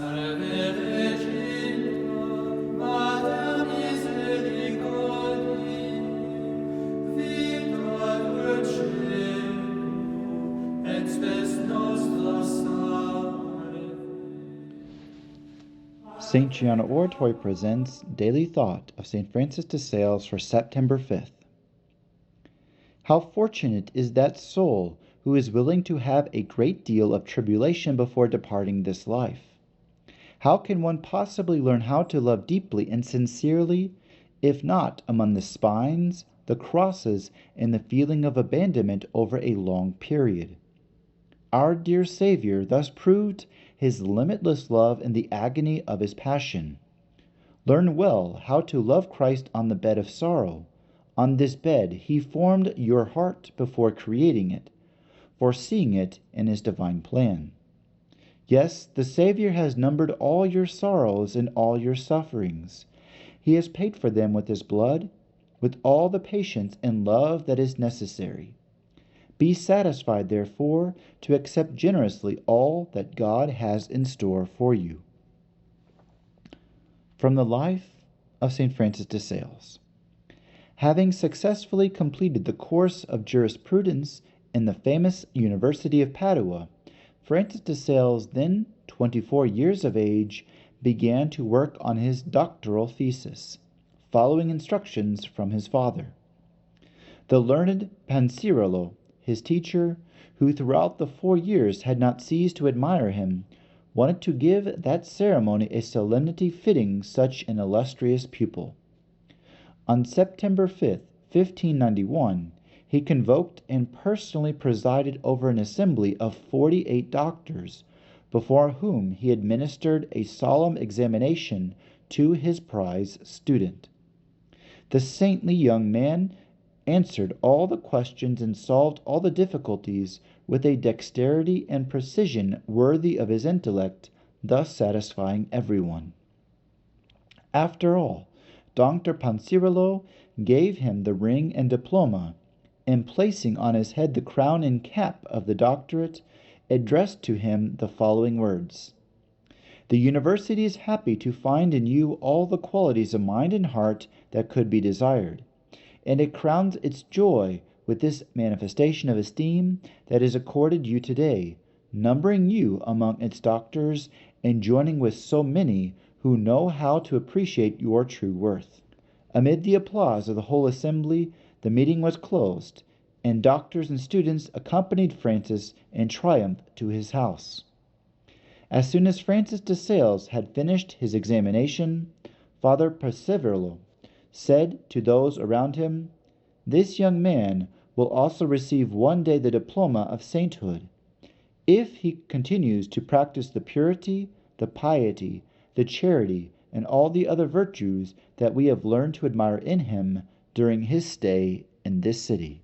St. Gianna Oratory presents Daily Thought of St. Francis de Sales for September 5th. How fortunate is that soul who is willing to have a great deal of tribulation before departing this life. How can one possibly learn how to love deeply and sincerely, if not among the spines, the crosses, and the feeling of abandonment over a long period? Our dear Savior thus proved his limitless love in the agony of his passion. Learn well how to love Christ on the bed of sorrow. On this bed he formed your heart before creating it, foreseeing it in his divine plan. Yes, the Savior has numbered all your sorrows and all your sufferings. He has paid for them with his blood, with all the patience and love that is necessary. Be satisfied, therefore, to accept generously all that God has in store for you. From the life of St. Francis de Sales. Having successfully completed the course of jurisprudence in the famous University of Padua, Francis de Sales, then 24 years of age, began to work on his doctoral thesis, following instructions from his father. The learned Pancirillo, his teacher, who throughout the 4 years had not ceased to admire him, wanted to give that ceremony a solemnity fitting such an illustrious pupil. On September 5, 1591, he convoked and personally presided over an assembly of 48 doctors, before whom he administered a solemn examination to his prize student. The saintly young man answered all the questions and solved all the difficulties with a dexterity and precision worthy of his intellect, thus satisfying everyone. After all, Dr. Pancirillo gave him the ring and diploma, and placing on his head the crown and cap of the doctorate, addressed to him the following words: "The university is happy to find in you all the qualities of mind and heart that could be desired, and it crowns its joy with this manifestation of esteem that is accorded you today, numbering you among its doctors and joining with so many who know how to appreciate your true worth." Amid the applause of the whole assembly, the meeting was closed, and doctors and students accompanied Francis in triumph to his house. As soon as Francis de Sales had finished his examination, Father Pancirillo said to those around him, "This young man will also receive one day the diploma of sainthood, if he continues to practice the purity, the piety, the charity, and all the other virtues that we have learned to admire in him during his stay in this city."